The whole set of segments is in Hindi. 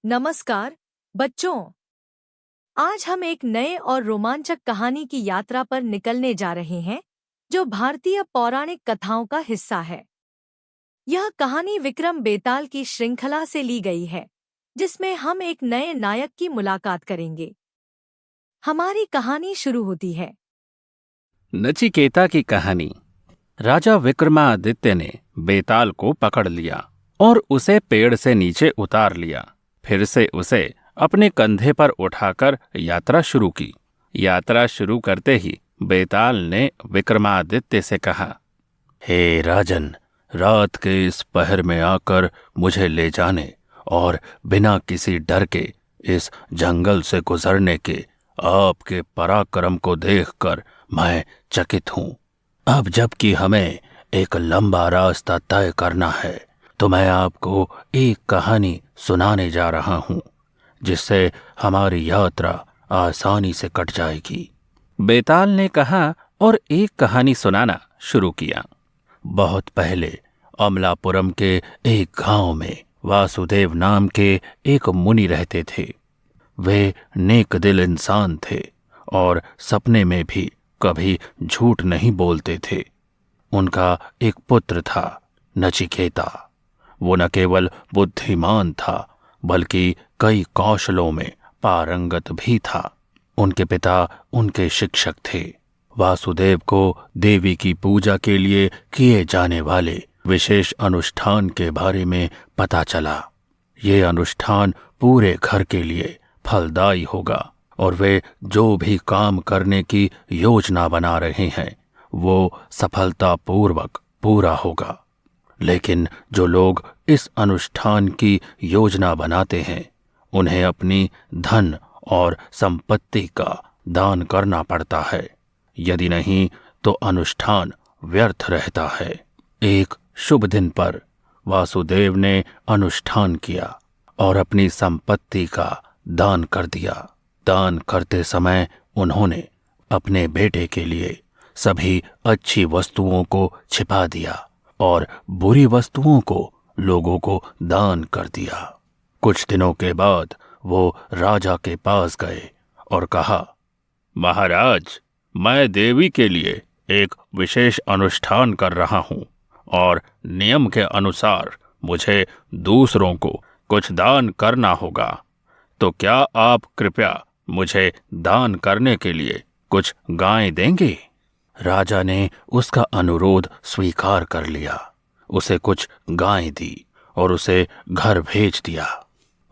नमस्कार बच्चों। आज हम एक नए और रोमांचक कहानी की यात्रा पर निकलने जा रहे हैं जो भारतीय पौराणिक कथाओं का हिस्सा है। यह कहानी विक्रम बेताल की श्रृंखला से ली गई है जिसमें हम एक नए नायक की मुलाकात करेंगे। हमारी कहानी शुरू होती है। नचिकेता की कहानी। राजा विक्रमादित्य ने बेताल को पकड़ लिया और उसे पेड़ से नीचे उतार लिया। फिर से उसे अपने कंधे पर उठाकर यात्रा शुरू की। यात्रा शुरू करते ही बेताल ने विक्रमादित्य से कहा, हे राजन, रात के इस पहर में आकर मुझे ले जाने और बिना किसी डर के इस जंगल से गुजरने के आपके पराक्रम को देखकर मैं चकित हूं। अब जबकि हमें एक लंबा रास्ता तय करना है तो मैं आपको एक कहानी सुनाने जा रहा हूं जिससे हमारी यात्रा आसानी से कट जाएगी। बेताल ने कहा और एक कहानी सुनाना शुरू किया। बहुत पहले अमलापुरम के एक गांव में वासुदेव नाम के एक मुनि रहते थे। वे नेक दिल इंसान थे और सपने में भी कभी झूठ नहीं बोलते थे। उनका एक पुत्र था, नचिकेता। वो न केवल बुद्धिमान था बल्कि कई कौशलों में पारंगत भी था। उनके पिता उनके शिक्षक थे। वासुदेव को देवी की पूजा के लिए किए जाने वाले विशेष अनुष्ठान के बारे में पता चला। ये अनुष्ठान पूरे घर के लिए फलदायी होगा और वे जो भी काम करने की योजना बना रहे हैं वो सफलतापूर्वक पूरा होगा। लेकिन जो लोग इस अनुष्ठान की योजना बनाते हैं उन्हें अपनी धन और संपत्ति का दान करना पड़ता है। यदि नहीं तो अनुष्ठान व्यर्थ रहता है। एक शुभ दिन पर वासुदेव ने अनुष्ठान किया और अपनी संपत्ति का दान कर दिया। दान करते समय उन्होंने अपने बेटे के लिए सभी अच्छी वस्तुओं को छिपा दिया और बुरी वस्तुओं को लोगों को दान कर दिया। कुछ दिनों के बाद वो राजा के पास गए और कहा, महाराज, मैं देवी के लिए एक विशेष अनुष्ठान कर रहा हूं और नियम के अनुसार मुझे दूसरों को कुछ दान करना होगा। तो क्या आप कृपया मुझे दान करने के लिए कुछ गायें देंगे? राजा ने उसका अनुरोध स्वीकार कर लिया। उसे कुछ गायें दी और उसे घर भेज दिया।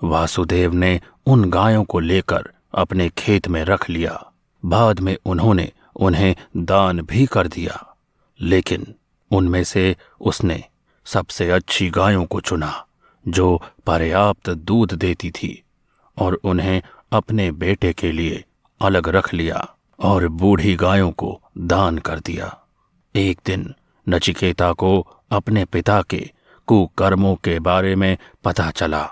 वासुदेव ने उन गायों को लेकर अपने खेत में रख लिया। बाद में उन्होंने उन्हें दान भी कर दिया। लेकिन उनमें से उसने सबसे अच्छी गायों को चुना जो पर्याप्त दूध देती थी और उन्हें अपने बेटे के लिए अलग रख लिया और बूढ़ी गायों को दान कर दिया। एक दिन नचिकेता को अपने पिता के कुकर्मों के बारे में पता चला।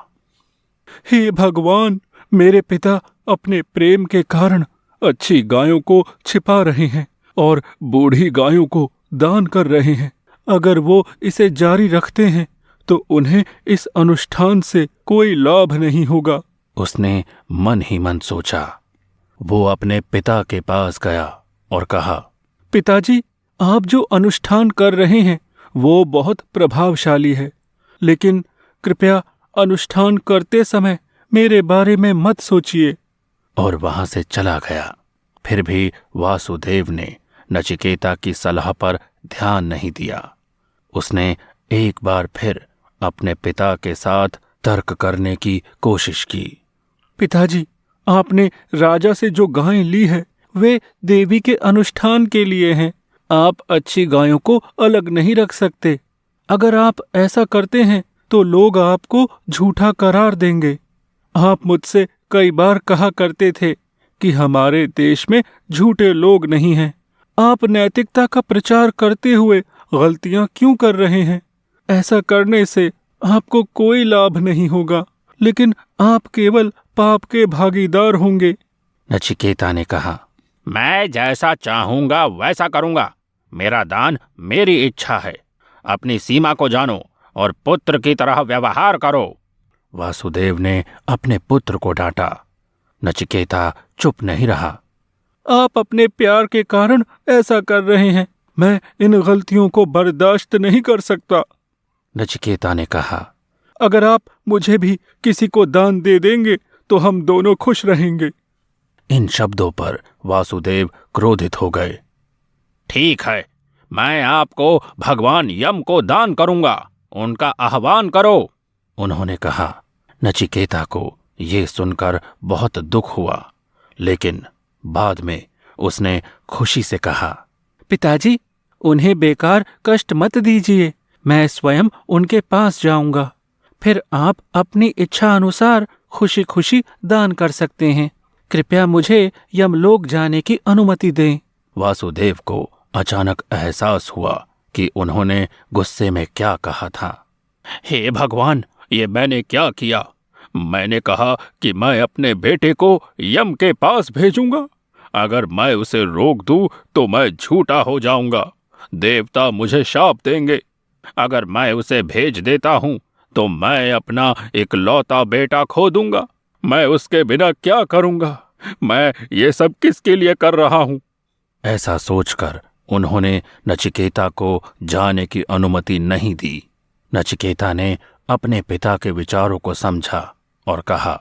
हे भगवान, मेरे पिता अपने प्रेम के कारण अच्छी गायों को छिपा रहे हैं और बूढ़ी गायों को दान कर रहे हैं। अगर वो इसे जारी रखते हैं तो उन्हें इस अनुष्ठान से कोई लाभ नहीं होगा। उसने मन ही मन सोचा। वो अपने पिता के पास गया और कहा, पिताजी, आप जो अनुष्ठान कर रहे हैं वो बहुत प्रभावशाली है, लेकिन कृपया अनुष्ठान करते समय मेरे बारे में मत सोचिए। और वहां से चला गया। फिर भी वासुदेव ने नचिकेता की सलाह पर ध्यान नहीं दिया। उसने एक बार फिर अपने पिता के साथ तर्क करने की कोशिश की। पिताजी, आपने राजा से जो गायें ली है वे देवी के अनुष्ठान के लिए हैं। आप अच्छी गायों को अलग नहीं रख सकते। अगर आप ऐसा करते हैं तो लोग आपको झूठा करार देंगे। आप मुझसे कई बार कहा करते थे कि हमारे देश में झूठे लोग नहीं हैं। आप नैतिकता का प्रचार करते हुए गलतियां क्यों कर रहे हैं? ऐसा करने से आपको कोई लाभ नहीं होगा, लेकिन आप केवल पाप के भागीदार होंगे। नचिकेता ने कहा, मैं जैसा चाहूंगा वैसा करूंगा। मेरा दान मेरी इच्छा है। अपनी सीमा को जानो और पुत्र की तरह व्यवहार करो। वासुदेव ने अपने पुत्र को डांटा। नचिकेता चुप नहीं रहा। आप अपने प्यार के कारण ऐसा कर रहे हैं। मैं इन गलतियों को बर्दाश्त नहीं कर सकता। नचिकेता ने कहा, अगर आप मुझे भी किसी को दान दे देंगे तो हम दोनों खुश रहेंगे। इन शब्दों पर वासुदेव क्रोधित हो गए। ठीक है, मैं आपको भगवान यम को दान करूंगा। उनका आह्वान करो, उन्होंने कहा। नचिकेता को ये सुनकर बहुत दुख हुआ, लेकिन बाद में उसने खुशी से कहा, पिताजी, उन्हें बेकार कष्ट मत दीजिए। मैं स्वयं उनके पास जाऊंगा। फिर आप अपनी इच्छा अनुसार खुशी खुशी दान कर सकते हैं। कृपया मुझे यमलोक जाने की अनुमति दें। वासुदेव को अचानक एहसास हुआ कि उन्होंने गुस्से में क्या कहा था। हे भगवान, ये मैंने क्या किया? मैंने कहा कि मैं अपने बेटे को यम के पास भेजूंगा। अगर मैं उसे रोक दूं तो मैं झूठा हो जाऊंगा। देवता मुझे शाप देंगे। अगर मैं उसे भेज देता हूं तो मैं अपना इकलौता बेटा खो दूंगा। मैं उसके बिना क्या करूंगा? मैं ये सब किसके लिए कर रहा हूं? ऐसा सोचकर उन्होंने नचिकेता को जाने की अनुमति नहीं दी। नचिकेता ने अपने पिता के विचारों को समझा और कहा,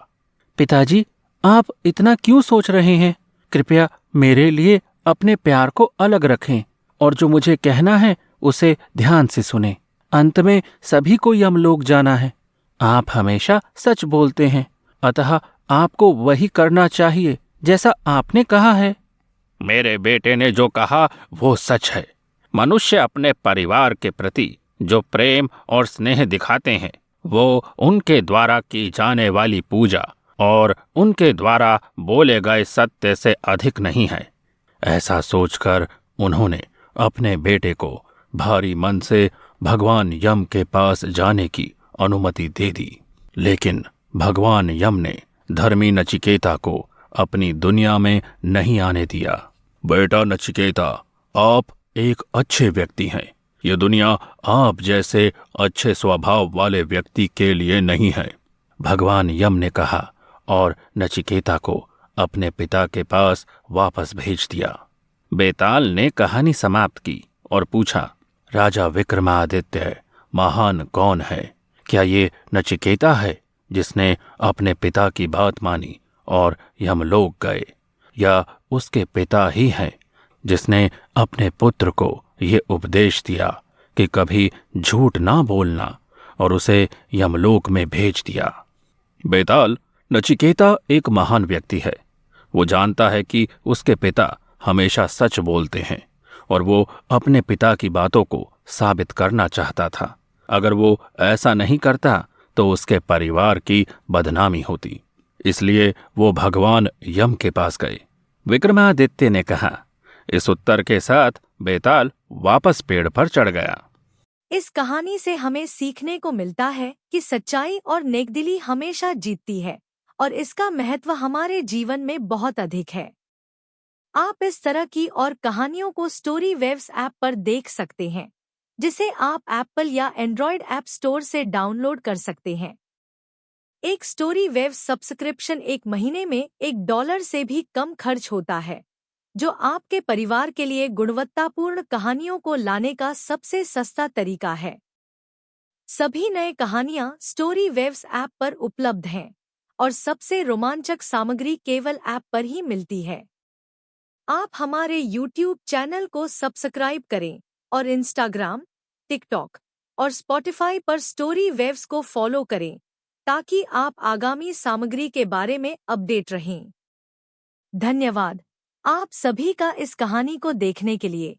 पिताजी, आप इतना क्यों सोच रहे हैं? कृपया मेरे लिए अपने प्यार को अलग रखें और जो मुझे कहना है उसे ध्यान से सुनें। अंत में सभी को यमलोक जाना है। आप हमेशा सच बोलते हैं, अतः आपको वही करना चाहिए जैसा आपने कहा है। मेरे बेटे ने जो कहा वो सच है। मनुष्य अपने परिवार के प्रति जो प्रेम और स्नेह दिखाते हैं वो उनके द्वारा की जाने वाली पूजा और उनके द्वारा बोले गए सत्य से अधिक नहीं है। ऐसा सोचकर उन्होंने अपने बेटे को भारी मन से भगवान यम के पास जाने की अनुमति दे दी। लेकिन भगवान यम ने धर्मी नचिकेता को अपनी दुनिया में नहीं आने दिया। बेटा नचिकेता, आप एक अच्छे व्यक्ति हैं। ये दुनिया आप जैसे अच्छे स्वभाव वाले व्यक्ति के लिए नहीं है, भगवान यम ने कहा और नचिकेता को अपने पिता के पास वापस भेज दिया। बेताल ने कहानी समाप्त की और पूछा, राजा विक्रमादित्य महान कौन है? क्या ये नचिकेता है जिसने अपने पिता की बात मानी और यमलोक गए, या उसके पिता ही हैं जिसने अपने पुत्र को ये उपदेश दिया कि कभी झूठ ना बोलना और उसे यमलोक में भेज दिया? बेताल, नचिकेता एक महान व्यक्ति है। वो जानता है कि उसके पिता हमेशा सच बोलते हैं और वो अपने पिता की बातों को साबित करना चाहता था। अगर वो ऐसा नहीं करता तो उसके परिवार की बदनामी होती। इसलिए वो भगवान यम के पास गए। विक्रमादित्य ने कहा। इस उत्तर के साथ बेताल वापस पेड़ पर चढ़ गया। इस कहानी से हमें सीखने को मिलता है कि सच्चाई और नेकदिली हमेशा जीतती है और इसका महत्व हमारे जीवन में बहुत अधिक है। आप इस तरह की और कहानियों को स्टोरी वेव्स ऐप पर देख सकते हैं, जिसे आप एप्पल या एंड्रॉयड ऐप स्टोर से डाउनलोड कर सकते हैं। एक स्टोरी वेव्स सब्सक्रिप्शन एक महीने में $1 से भी कम खर्च होता है, जो आपके परिवार के लिए गुणवत्तापूर्ण कहानियों को लाने का सबसे सस्ता तरीका है। सभी नए कहानियां स्टोरी वेव्स ऐप पर उपलब्ध हैं और सबसे रोमांचक सामग्री केवल ऐप पर ही मिलती है। आप हमारे YouTube चैनल को सब्सक्राइब करें और इंस्टाग्राम, टिकटॉक और स्पॉटिफाई पर स्टोरी वेव्स को फॉलो करें ताकि आप आगामी सामग्री के बारे में अपडेट रहें। धन्यवाद आप सभी का इस कहानी को देखने के लिए।